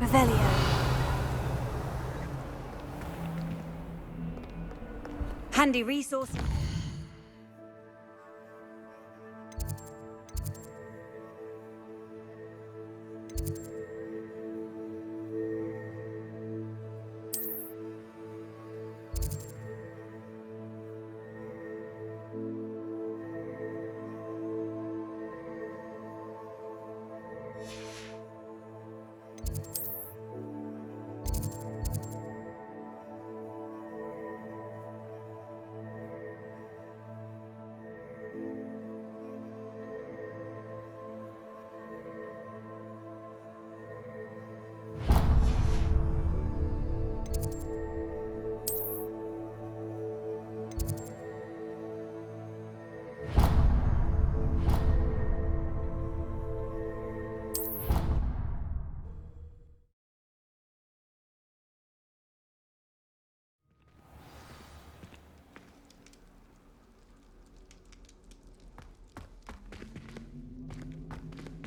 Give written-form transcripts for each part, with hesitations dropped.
Revelio. Handy resource.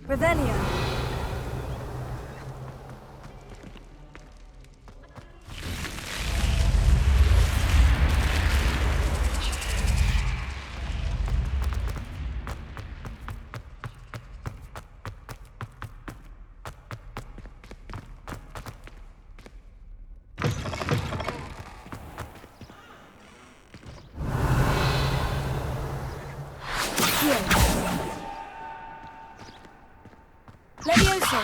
Revelio. Levioso.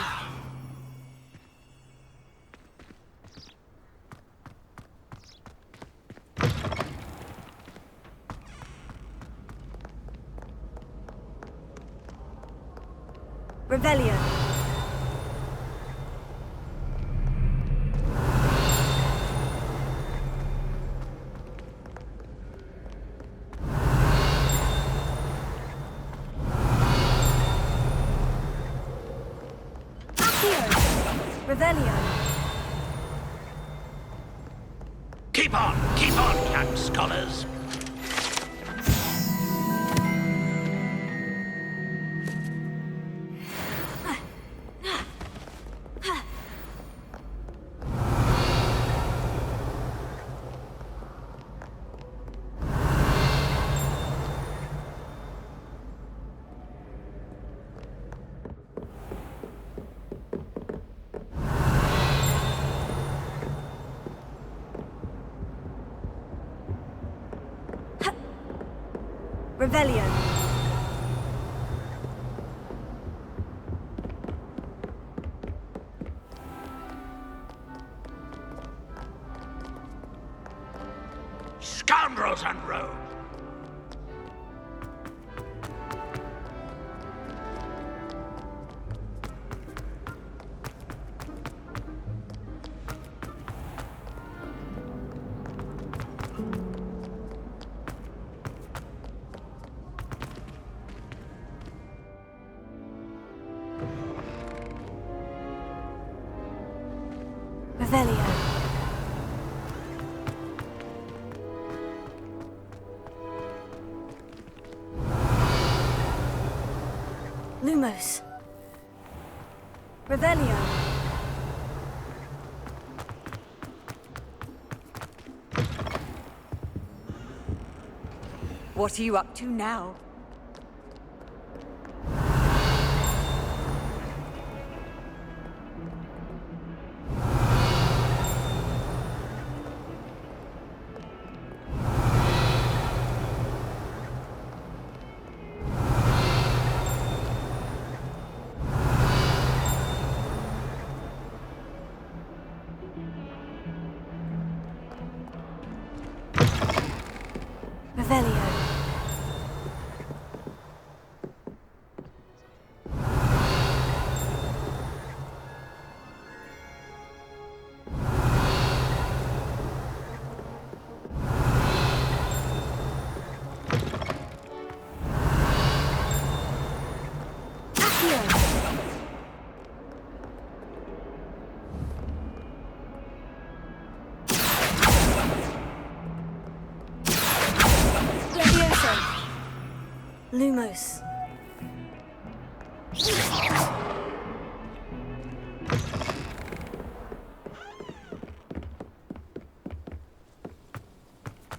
Revelio. Revelio. Keep on, young scholars. Revelio. Scoundrels and rogues! Revelio. Lumos. Revelio. What are you up to now? Revelio. Lumos.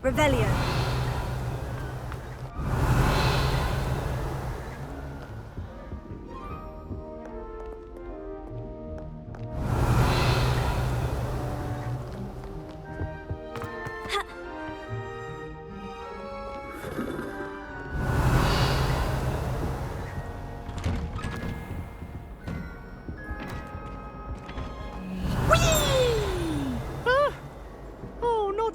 Revelio.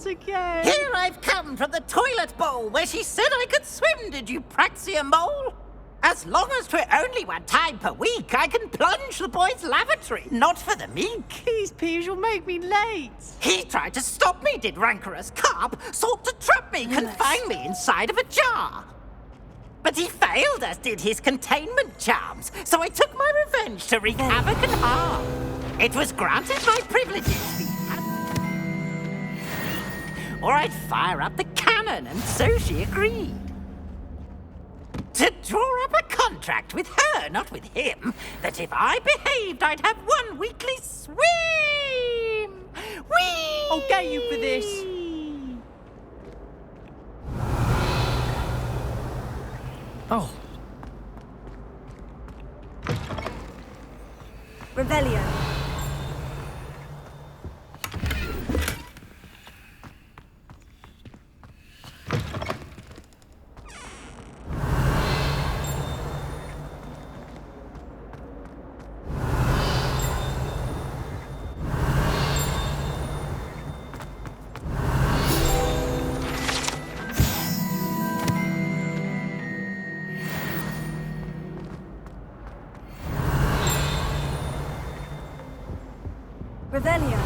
Again. Here I've come from the toilet bowl where she said I could swim, did you praxia mole? As long as 'twere only one time per week, I can plunge the boys' lavatory, not for the meek. These peeves will make me late. He tried to stop me, did rancorous carp, sought to trap me, confine me inside of a jar. But he failed, as did his containment charms, so I took my revenge to wreak havoc and harm. It was granted my privileges, or I'd fire up the cannon, and so she agreed. To draw up a contract with her, not with him, that if I behaved, I'd have one weekly swim! Whee! I'll get you for this. Oh. Revelio. Revelio.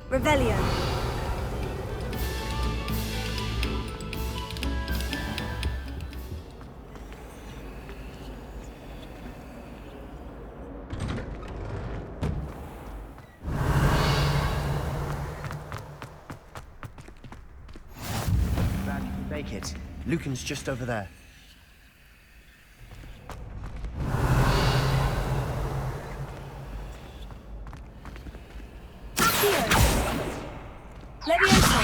Revelio. Glad you can make it. Lucan's just over there. Levioso.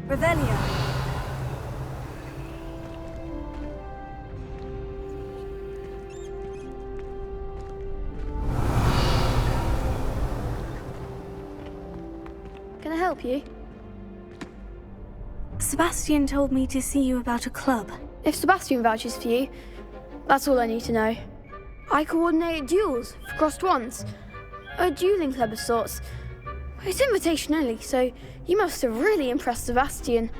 Revelio. Can I help you? Sebastian told me to see you about a club. If Sebastian vouches for you, that's all I need to know. I coordinate duels for crossed wands. A dueling club of sorts. It's invitation only, so you must have really impressed Sebastian.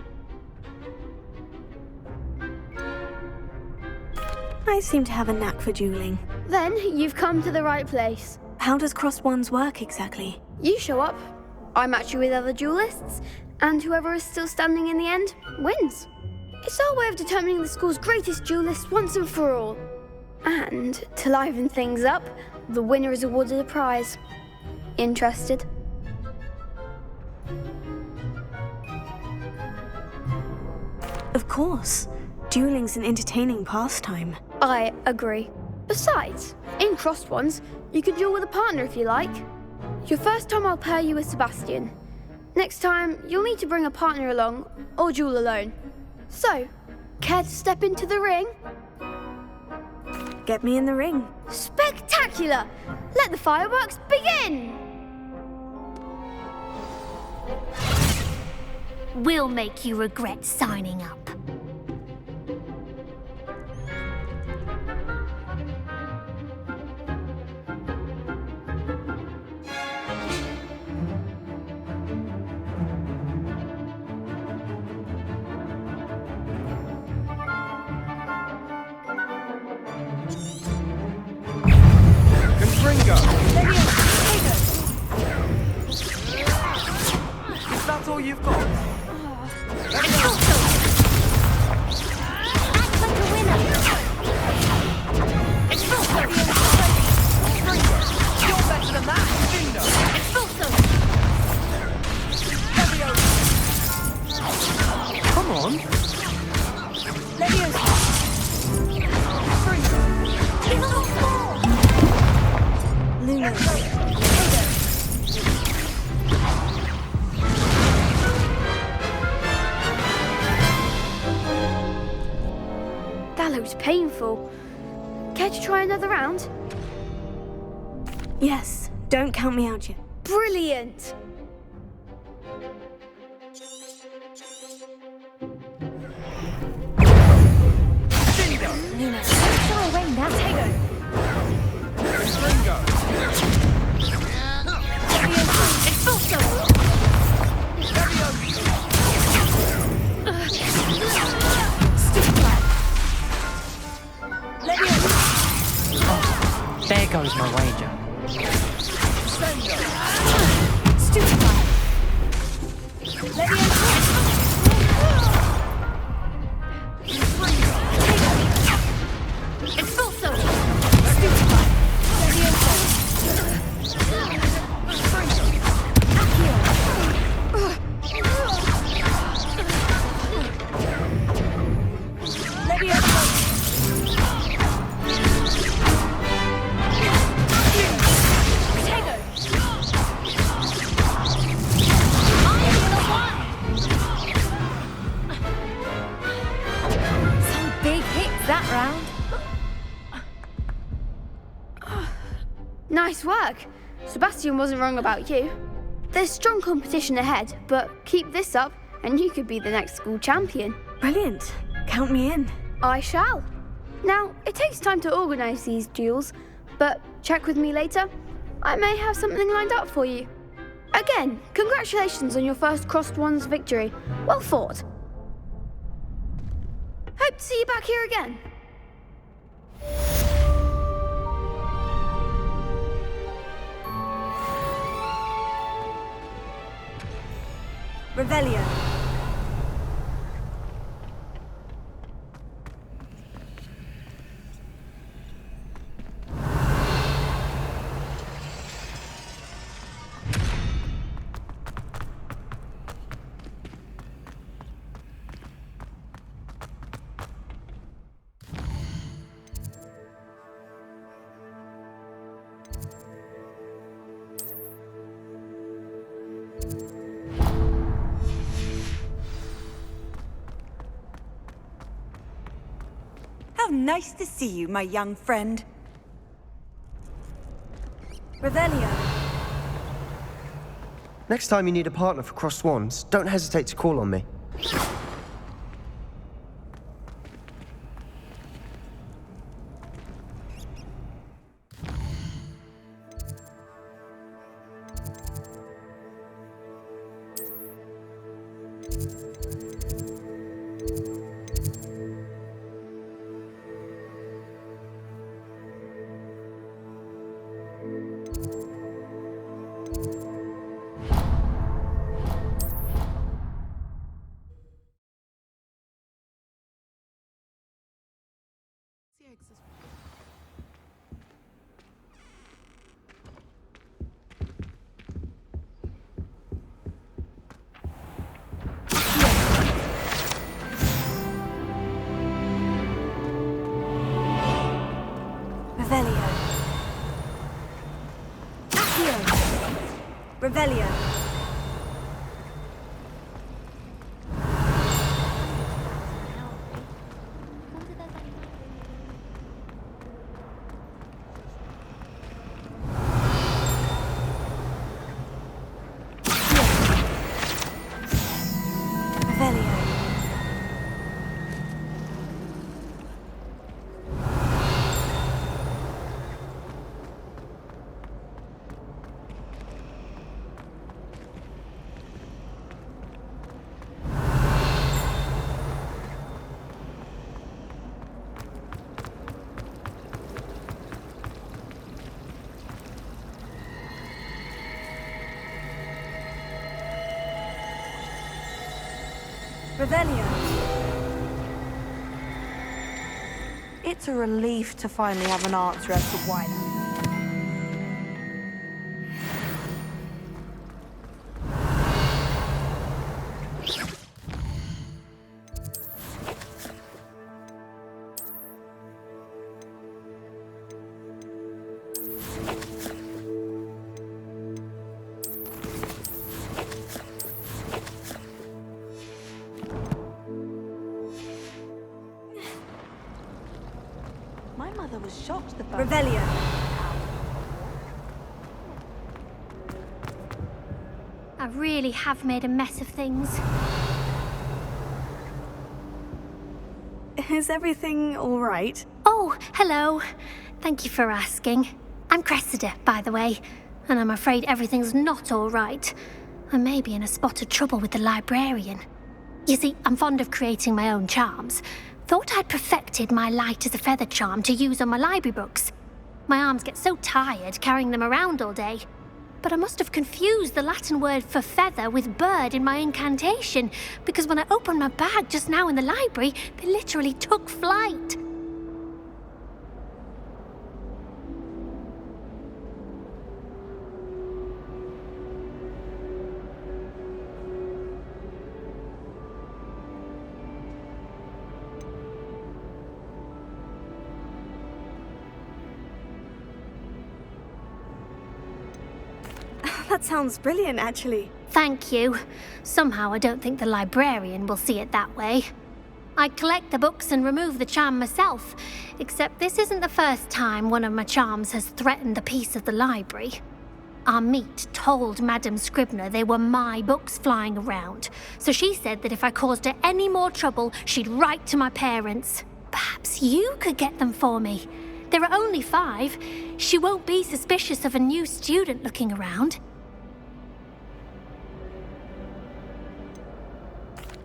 I seem to have a knack for dueling. Then you've come to the right place. How does crossed wands work exactly? You show up, I match you with other duelists, and whoever is still standing in the end wins. It's our way of determining the school's greatest duelist once and for all. And to liven things up, the winner is awarded a prize. Interested? Of course. Dueling's an entertaining pastime. I agree. Besides, in crossed ones, you could duel with a partner if you like. Your first time I'll pair you with Sebastian. Next time, you'll need to bring a partner along, or duel alone. So, care to step into the ring? Get me in the ring. Spectacular! Let the fireworks begin! We'll make you regret signing up. Ringo! If that's all you've got. Act like a winner. You're better than that. Bingo. Come on. Luna. That looked painful. Care to try another round? Yes, don't count me out yet. Brilliant! Luna, sorry, wait, that's Hago. There goes my wager. Some big hits that round. Nice work. Sebastian wasn't wrong about you. There's strong competition ahead, but keep this up and you could be the next school champion. Brilliant. Count me in. I shall. Now, it takes time to organise these duels, but check with me later. I may have something lined up for you. Again, congratulations on your first Crossed Wands victory. Well fought. Hope to see you back here again. Revelio. How nice to see you, my young friend. Revelio. Next time you need a partner for Crossed Wands, don't hesitate to call on me. Revelio. Accio. Revelio. Revelio. Revelio. It's a relief to finally have an answer as to why that. My mother was shocked the first Revelio. I really have made a mess of things. Is everything all right? Oh, hello. Thank you for asking. I'm Cressida, by the way, and I'm afraid everything's not all right. I may be in a spot of trouble with the librarian. You see, I'm fond of creating my own charms. Thought I'd perfected my light as a feather charm to use on my library books. My arms get so tired carrying them around all day. But I must have confused the Latin word for feather with bird in my incantation, because when I opened my bag just now in the library, they literally took flight. That sounds brilliant, actually. Thank you. Somehow I don't think the librarian will see it that way. I'd collect the books and remove the charm myself, except this isn't the first time one of my charms has threatened the peace of the library. Our meet told Madame Scribner they were my books flying around, so she said that if I caused her any more trouble, she'd write to my parents. Perhaps you could get them for me. There are only 5. She won't be suspicious of a new student looking around.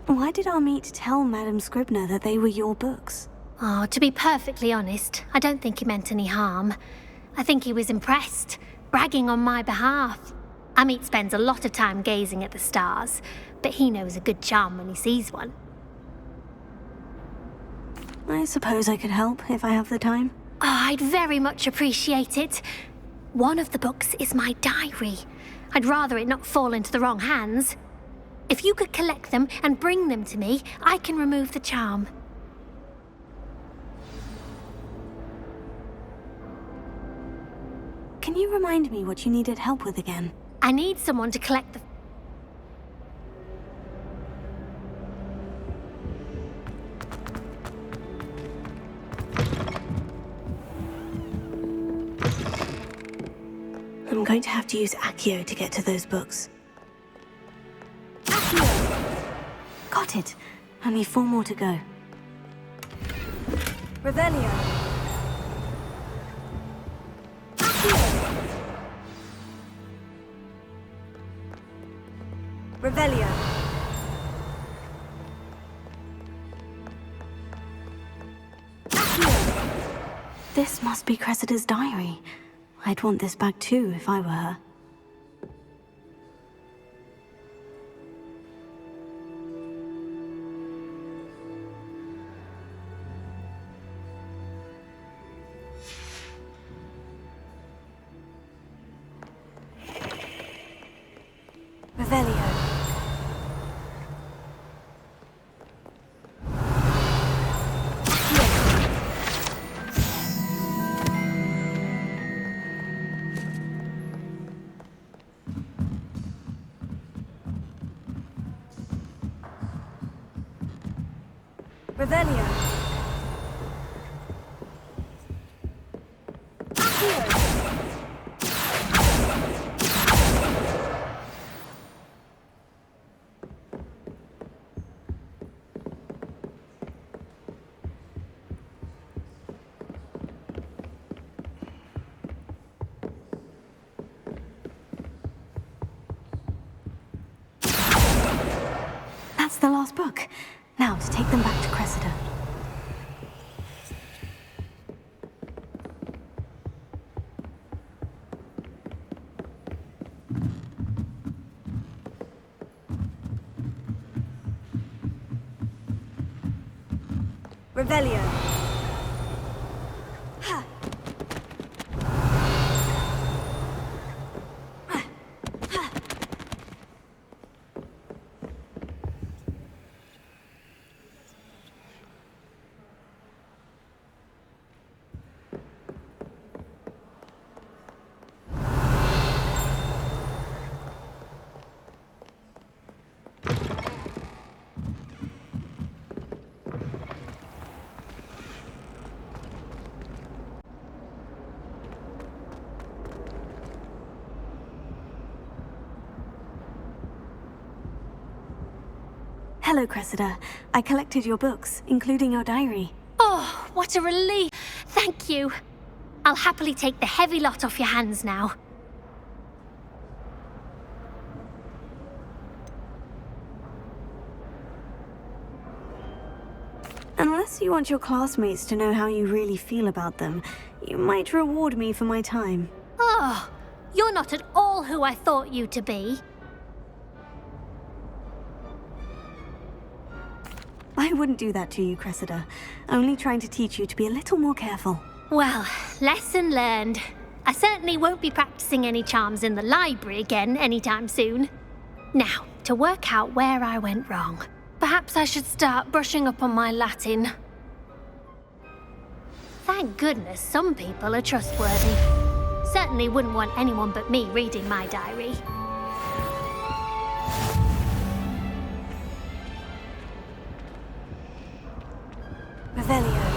Why did our meet tell Madame Scribner that they were your books? Oh, to be perfectly honest, I don't think he meant any harm. I think he was impressed, bragging on my behalf. Amit spends a lot of time gazing at the stars, but he knows a good charm when he sees one. I suppose I could help if I have the time. Oh, I'd very much appreciate it. One of the books is my diary. I'd rather it not fall into the wrong hands. If you could collect them and bring them to me, I can remove the charm. Can you remind me what you needed help with again? I need someone to collect the... I'm going to have to use Accio to get to those books. Got it. Only 4 more to go. Revelio. Revelio. This must be Cressida's diary. I'd want this back too if I were her. Revelio. Revelio. That's the last book. Now to take them back to Cressida. Revelio. Hello, Cressida. I collected your books, including your diary. Oh, what a relief. Thank you. I'll happily take the heavy lot off your hands now. Unless you want your classmates to know how you really feel about them, you might reward me for my time. Oh, you're not at all who I thought you to be. I wouldn't do that to you, Cressida. Only trying to teach you to be a little more careful. Well, lesson learned. I certainly won't be practicing any charms in the library again anytime soon. Now, to work out where I went wrong. Perhaps I should start brushing up on my Latin. Thank goodness some people are trustworthy. Certainly wouldn't want anyone but me reading my diary. Revelio.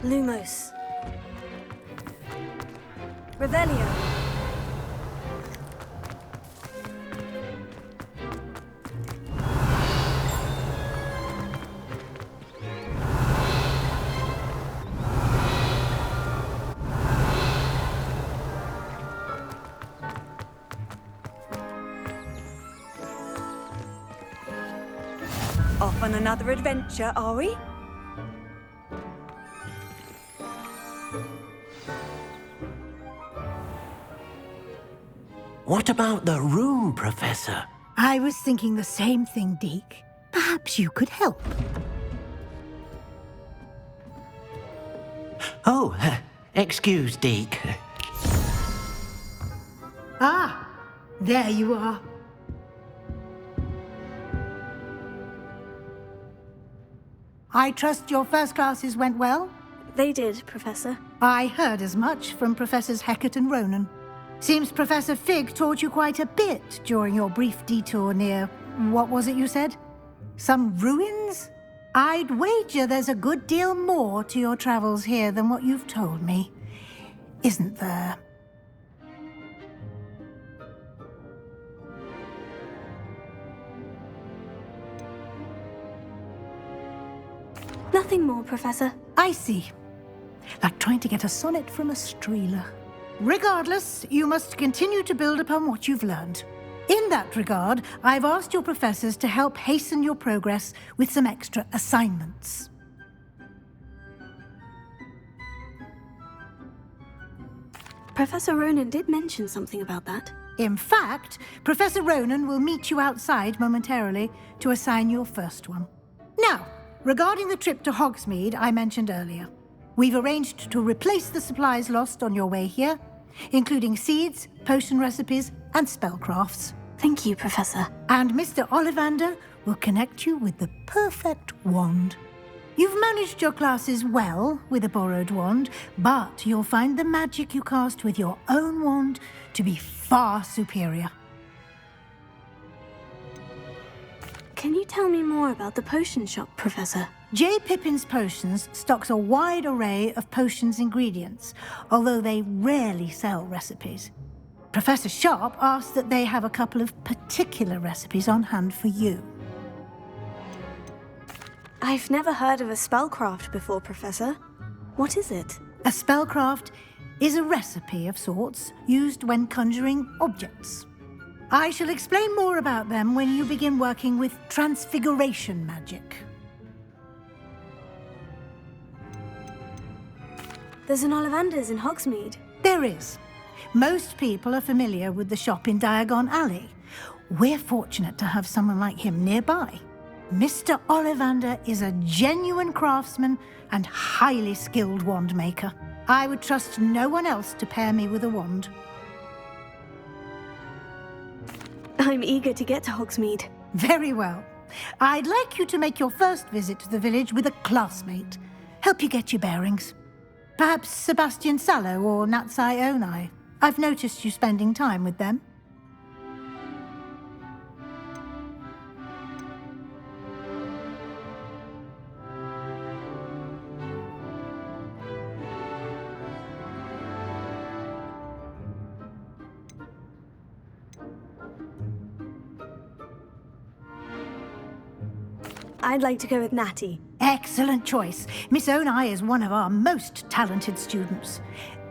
Lumos. Revelio. Off on another adventure, are we? What about the room, Professor? I was thinking the same thing, Deke. Perhaps you could help. Oh, excuse, Deke. Ah, there you are. I trust your first classes went well? They did, Professor. I heard as much from Professors Hecat and Ronan. Seems Professor Fig taught you quite a bit during your brief detour near... what was it you said? Some ruins? I'd wager there's a good deal more to your travels here than what you've told me. Isn't there? Nothing more, Professor. I see. Like trying to get a sonnet from a streeler. Regardless, you must continue to build upon what you've learned. In that regard, I've asked your professors to help hasten your progress with some extra assignments. Professor Ronan did mention something about that. In fact, Professor Ronan will meet you outside momentarily to assign your first one. Now, regarding the trip to Hogsmeade I mentioned earlier, we've arranged to replace the supplies lost on your way here, including seeds, potion recipes, and spellcrafts. Thank you, Professor. And Mr. Ollivander will connect you with the perfect wand. You've managed your classes well with a borrowed wand, but you'll find the magic you cast with your own wand to be far superior. Can you tell me more about the potion shop, Professor? J. Pippin's Potions stocks a wide array of potions ingredients, although they rarely sell recipes. Professor Sharp asked that they have a couple of particular recipes on hand for you. I've never heard of a spellcraft before, Professor. What is it? A spellcraft is a recipe of sorts used when conjuring objects. I shall explain more about them when you begin working with transfiguration magic. There's an Ollivander's in Hogsmeade. There is. Most people are familiar with the shop in Diagon Alley. We're fortunate to have someone like him nearby. Mr. Ollivander is a genuine craftsman and highly skilled wand maker. I would trust no one else to pair me with a wand. I'm eager to get to Hogsmeade. Very well. I'd like you to make your first visit to the village with a classmate. Help you get your bearings. Perhaps Sebastian Sallow or Natsai Onai. I've noticed you spending time with them. I'd like to go with Natty. Excellent choice. Miss Onai is one of our most talented students.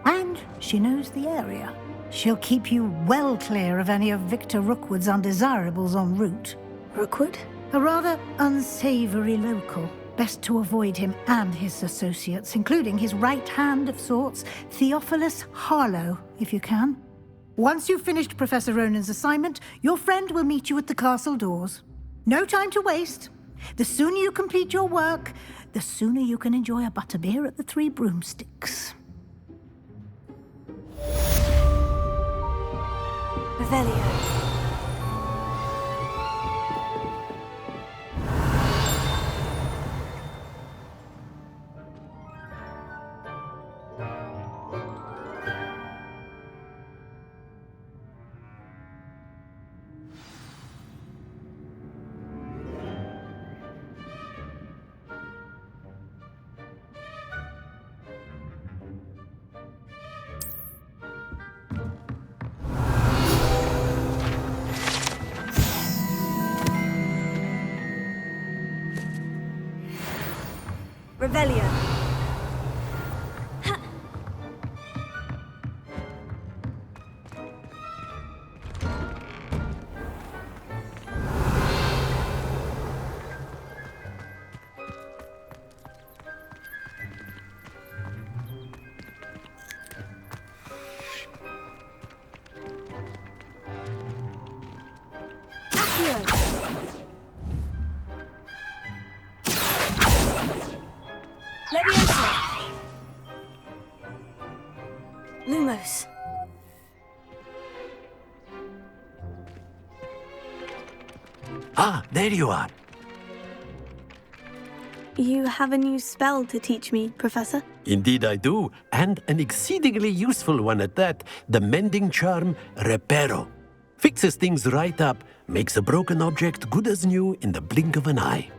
And she knows the area. She'll keep you well clear of any of Victor Rookwood's undesirables en route. Rookwood? A rather unsavory local. Best to avoid him and his associates, including his right hand of sorts, Theophilus Harlow, if you can. Once you've finished Professor Ronan's assignment, your friend will meet you at the castle doors. No time to waste. The sooner you complete your work, the sooner you can enjoy a butterbeer at the Three Broomsticks. Revelio. Revelio. Lumos. Ah, there you are. You have a new spell to teach me, Professor? Indeed I do, and an exceedingly useful one at that. The mending charm, Reparo. Fixes things right up, makes a broken object good as new in the blink of an eye.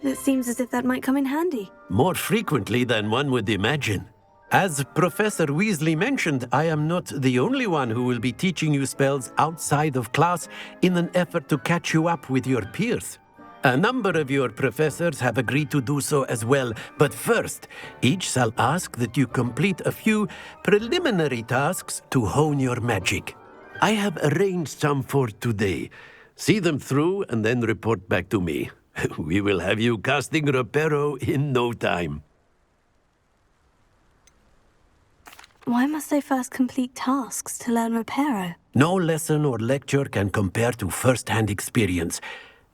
It seems as if that might come in handy. More frequently than one would imagine. As Professor Weasley mentioned, I am not the only one who will be teaching you spells outside of class in an effort to catch you up with your peers. A number of your professors have agreed to do so as well, but first, each shall ask that you complete a few preliminary tasks to hone your magic. I have arranged some for today. See them through and then report back to me. We will have you casting Reparo in no time. Why must I first complete tasks to learn Reparo? No lesson or lecture can compare to first-hand experience,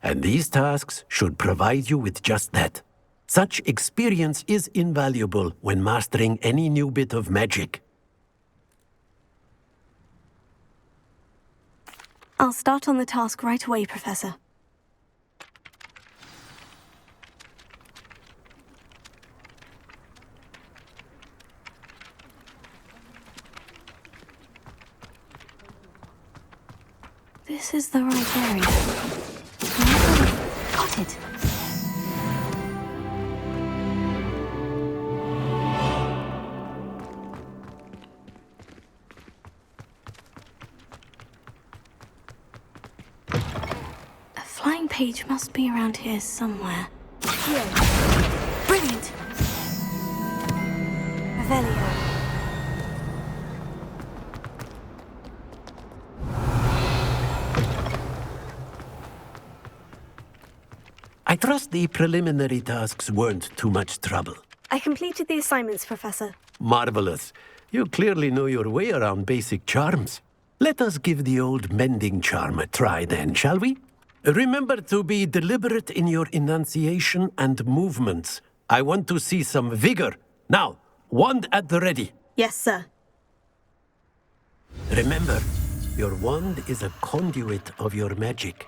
and these tasks should provide you with just that. Such experience is invaluable when mastering any new bit of magic. I'll start on the task right away, Professor. This is the right area. Got it. A flying page must be around here somewhere. Here. Brilliant! Revelio. I trust the preliminary tasks weren't too much trouble. I completed the assignments, Professor. Marvelous. You clearly know your way around basic charms. Let us give the old mending charm a try then, shall we? Remember to be deliberate in your enunciation and movements. I want to see some vigor. Now, wand at the ready. Yes, sir. Remember, your wand is a conduit of your magic.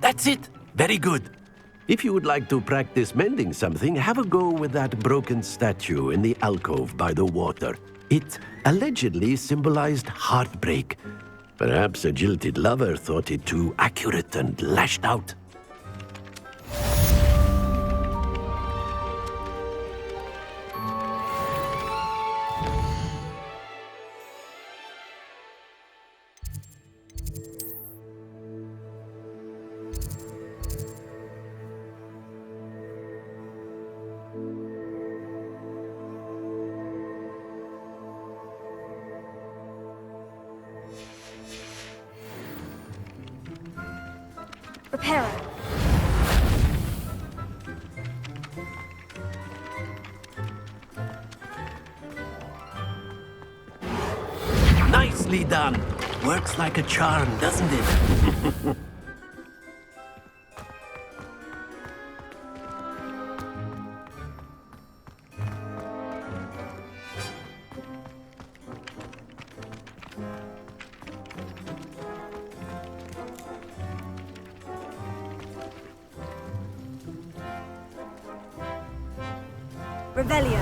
That's it. Very good. If you would like to practice mending something, have a go with that broken statue in the alcove by the water. It allegedly symbolized heartbreak. Perhaps a jilted lover thought it too accurate and lashed out. Repairer. Nicely done. Works like a charm, doesn't it? Revelio.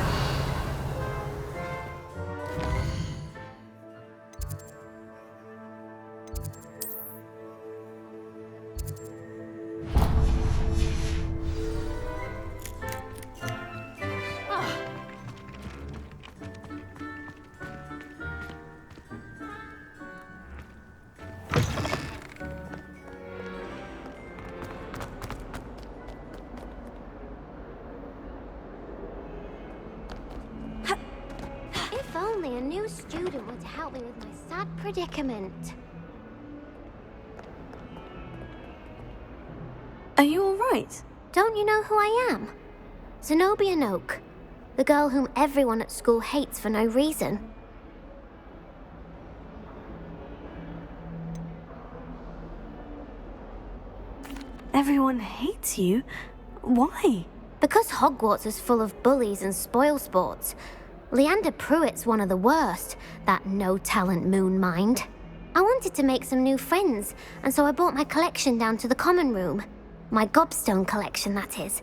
If only a new student were to help me with my sad predicament. Are you all right? Don't you know who I am? Zenobia Noak, the girl whom everyone at school hates for no reason. Everyone hates you? Why? Because Hogwarts is full of bullies and spoilsports. Leander Pruitt's one of the worst, that no-talent moon mind. I wanted to make some new friends, and so I brought my collection down to the common room. My gobstone collection, that is.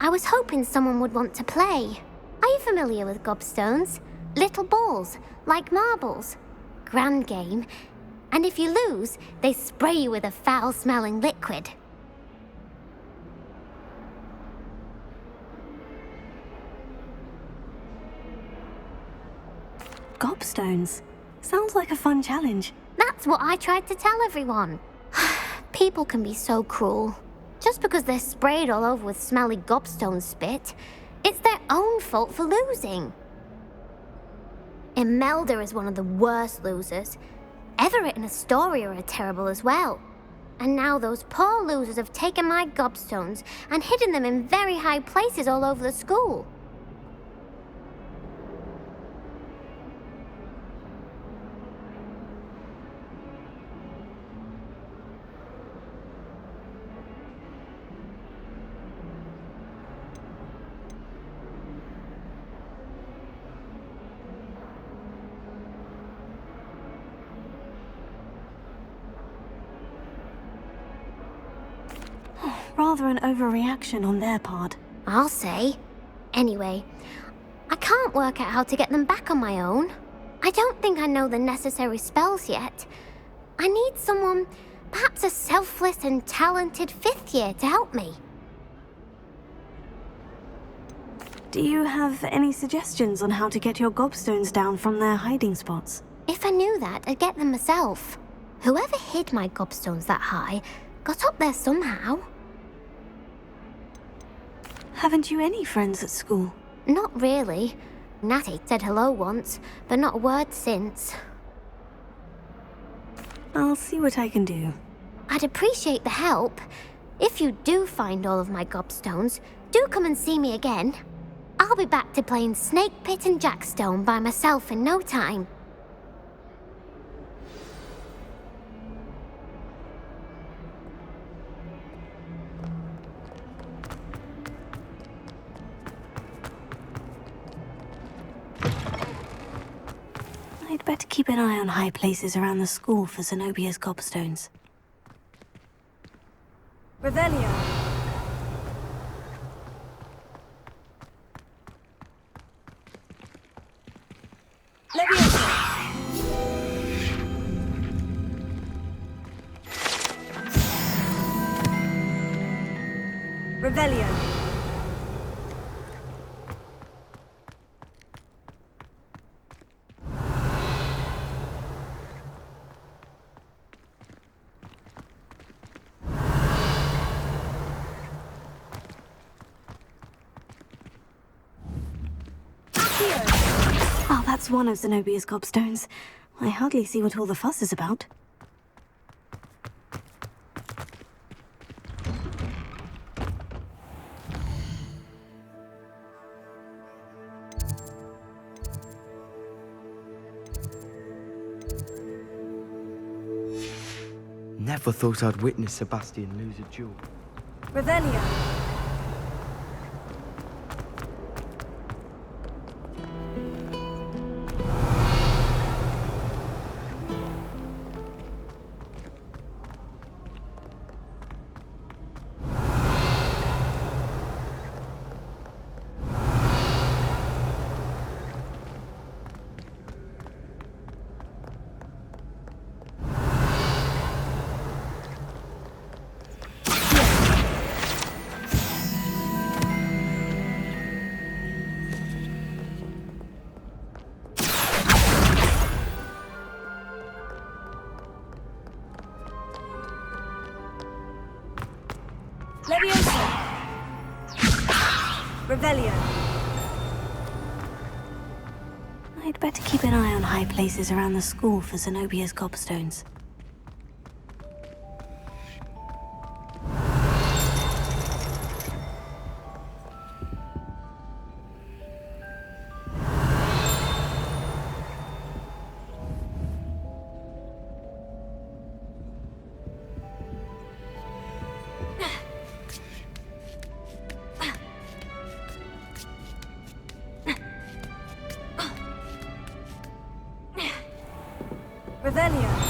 I was hoping someone would want to play. Are you familiar with gobstones? Little balls, like marbles. Grand game. And if you lose, they spray you with a foul-smelling liquid. Gobstones. Sounds like a fun challenge. That's what I tried to tell everyone. People can be so cruel. Just because they're sprayed all over with smelly gobstone spit, it's their own fault for losing. Imelda is one of the worst losers. Everett and Astoria are terrible as well. And now those poor losers have taken my gobstones and hidden them in very high places all over the school. Rather an overreaction on their part. I'll say. Anyway, I can't work out how to get them back on my own. I don't think I know the necessary spells yet. I need someone, perhaps a selfless and talented fifth year to help me. Do you have any suggestions on how to get your gobstones down from their hiding spots? If I knew that, I'd get them myself. Whoever hid my gobstones that high got up there somehow. Haven't you any friends at school? Not really. Natty said hello once, but not a word since. I'll see what I can do. I'd appreciate the help. If you do find all of my gobstones, do come and see me again. I'll be back to playing Snake Pit and Jackstone by myself in no time. I'd better keep an eye on high places around the school for Zenobia's gobstones. Revelio. Revelio. Oh, that's one of Zenobia's gobstones. I hardly see what all the fuss is about. Never thought I'd witness Sebastian lose a duel. Revelio. Leviosa. Revelio. I'd better keep an eye on high places around the school for Zenobia's gobstones. Revelio.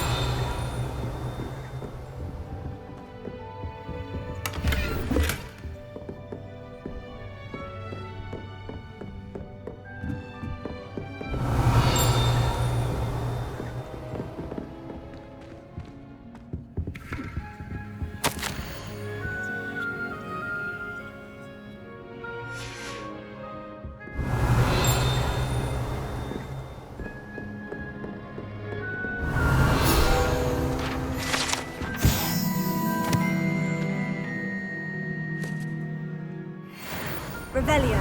Revelio.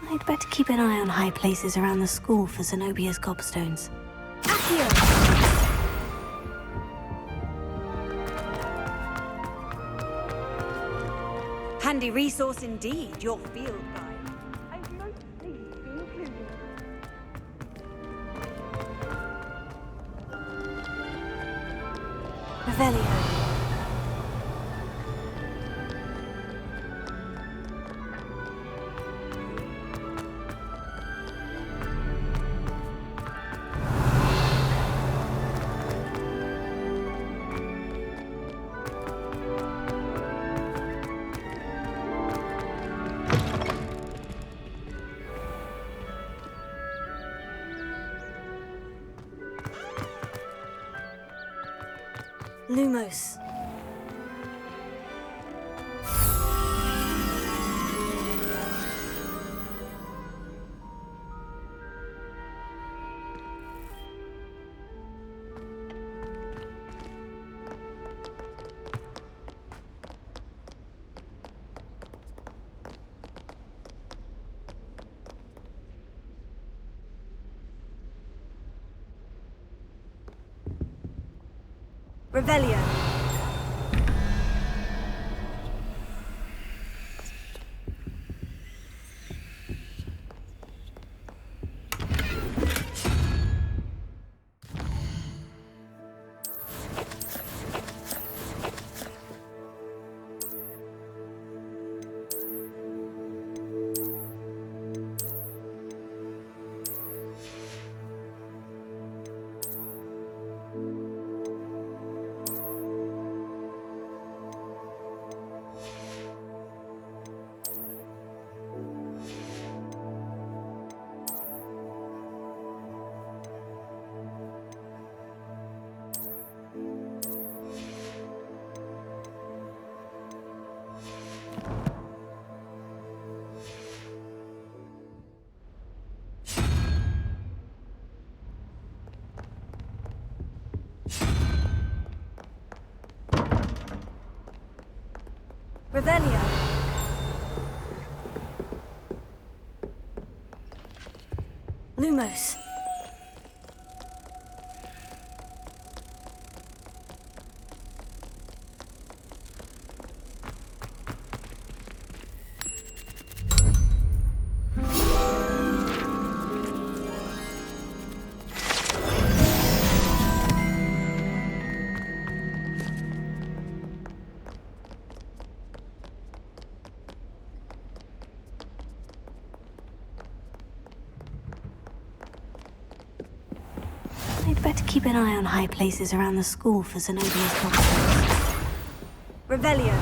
I'd better keep an eye on high places around the school for Zenobia's gobstones. Handy resource indeed, your field guide. I'm most pleased to be included. Revelio. Lumos. Revelio. Revelio. Lumos. I'd better keep an eye on high places around the school for Zenobia's cocktails. Revelio.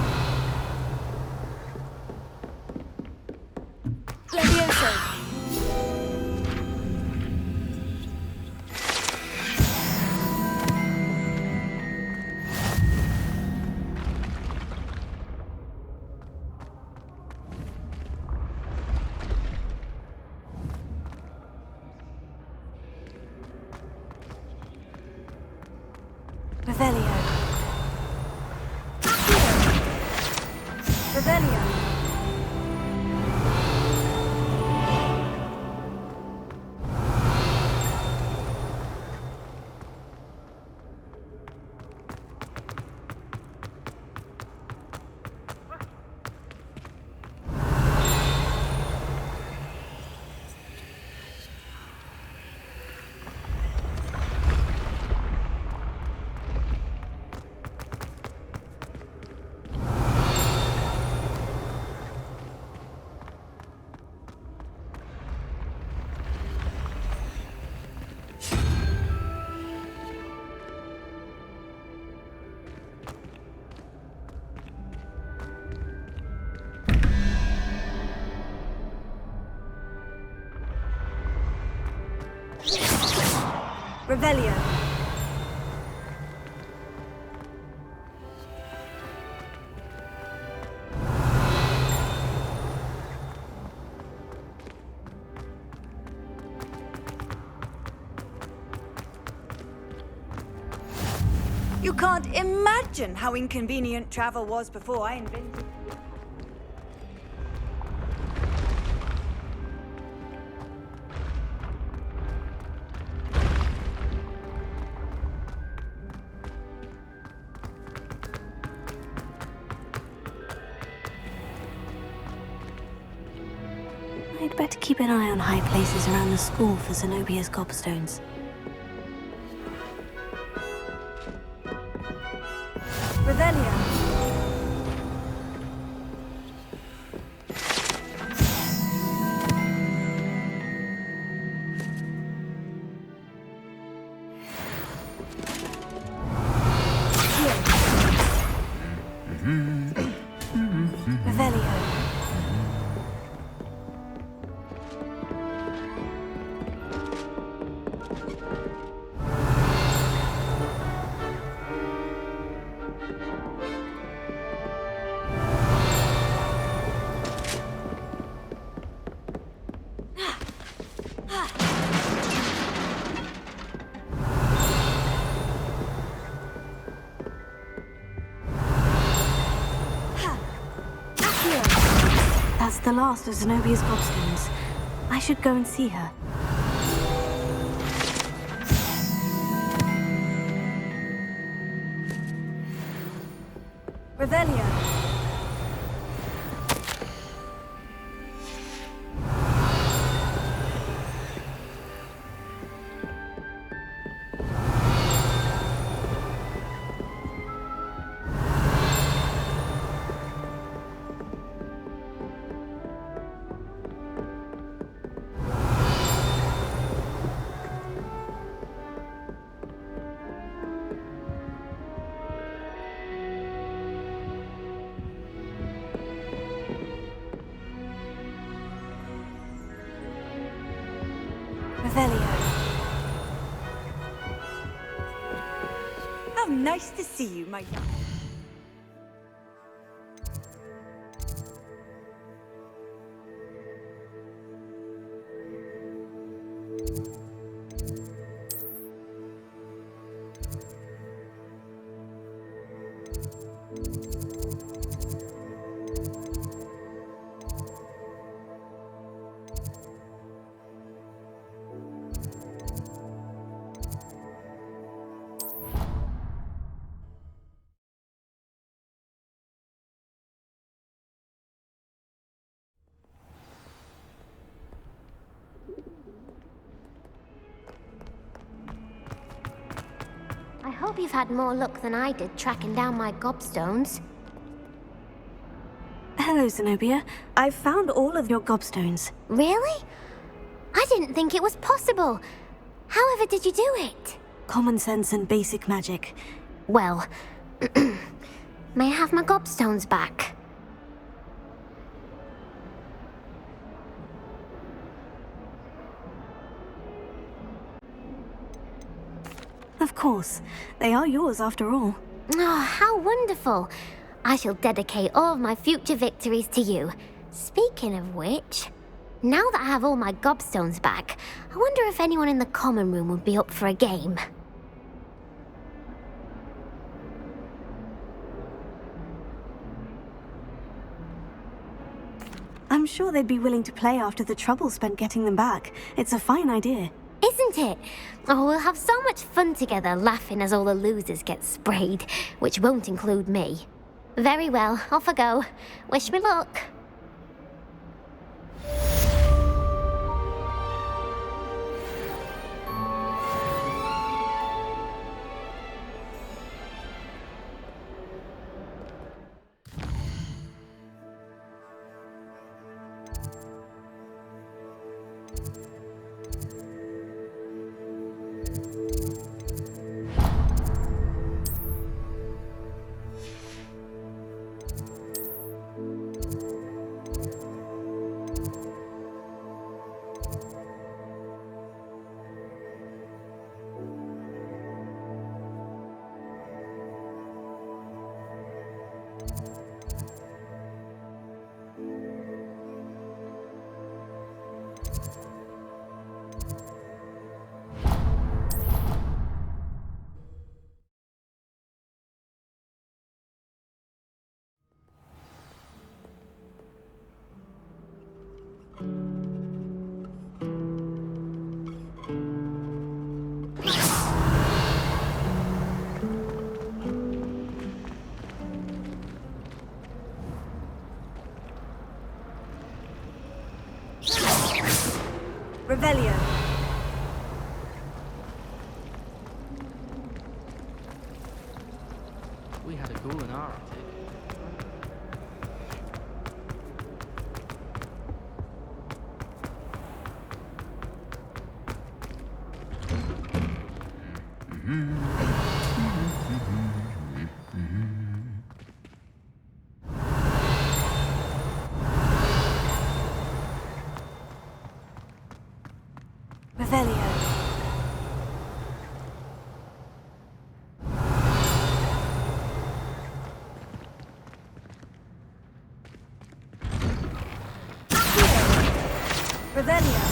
Levioso. Revelio. Revelio. Revelio. You can't imagine how inconvenient travel was before I invented. I'd better keep an eye on high places around the school for Zenobia's gobstones. Revelio. Revelio. That's the last of Zenobia's gobstones. I should go and see her. Revelio. Revelio. How nice to see you, my young. I hope you've had more luck than I did tracking down my gobstones. Hello, Zenobia. I've found all of your gobstones. Really? I didn't think it was possible. However did you do it? Common sense and basic magic. Well, may I have my gobstones back? Of course. They are yours after all. Oh, how wonderful. I shall dedicate all of my future victories to you. Speaking of which, now that I have all my gobstones back, I wonder if anyone in the common room would be up for a game. I'm sure they'd be willing to play after the trouble spent getting them back. It's a fine idea. Isn't it? Oh, we'll have so much fun together laughing as all the losers get sprayed, which won't include me. Very well, off I go. Wish me luck. Revelio. We had a goal in our attic. Revelio. Revelio.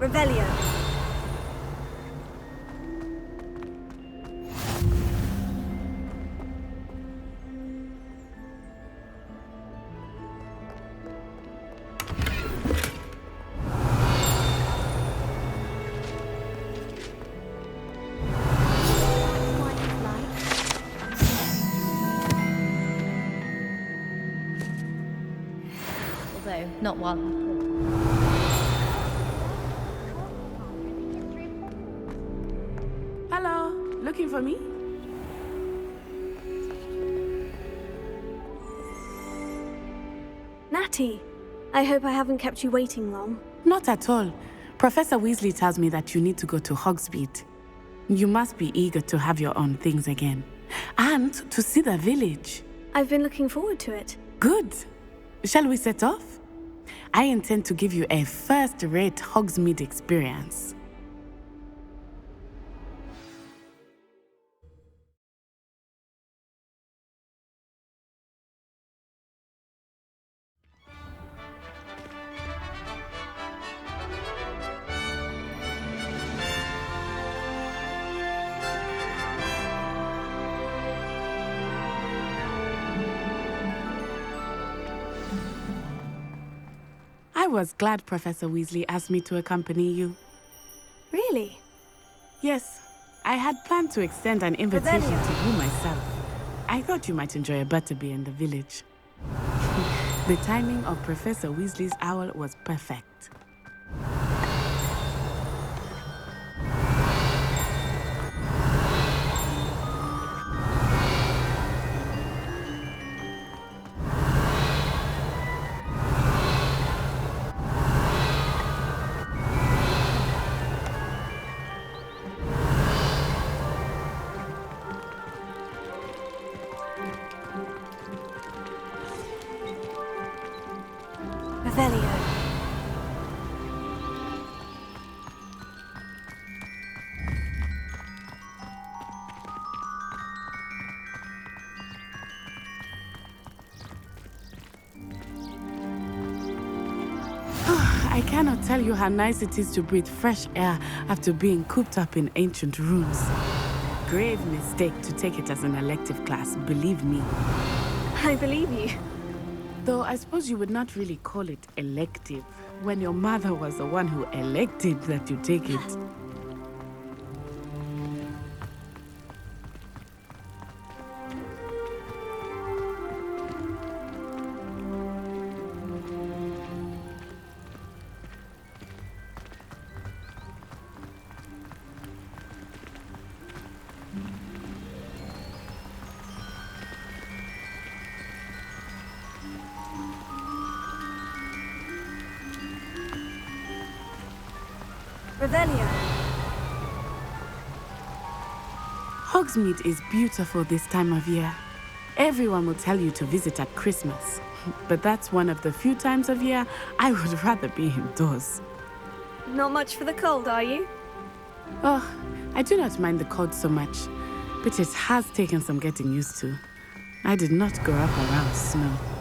Revelio. Although, not while Hello, looking for me? Natty, I hope I haven't kept you waiting long. Not at all. Professor Weasley tells me that you need to go to Hogsmeade. You must be eager to have your own things again. And to see the village. I've been looking forward to it. Good. Shall we set off? I intend to give you a first-rate Hogsmeade experience. I was glad Professor Weasley asked me to accompany you. Really? Yes, I had planned to extend an invitation to you myself. I thought you might enjoy a butterbeer in the village. The timing of Professor Weasley's owl was perfect. Revelio. I cannot tell you how nice it is to breathe fresh air after being cooped up in ancient rooms. Grave mistake to take it as an elective class, believe me. I believe you. Though I suppose you would not really call it elective when your mother was the one who elected that you take it. Revelio. Hogsmeade is beautiful this time of year. Everyone will tell you to visit at Christmas. But that's one of the few times of year I would rather be indoors. Not much for the cold, are you? Oh, I do not mind the cold so much, but it has taken some getting used to. I did not grow up around snow.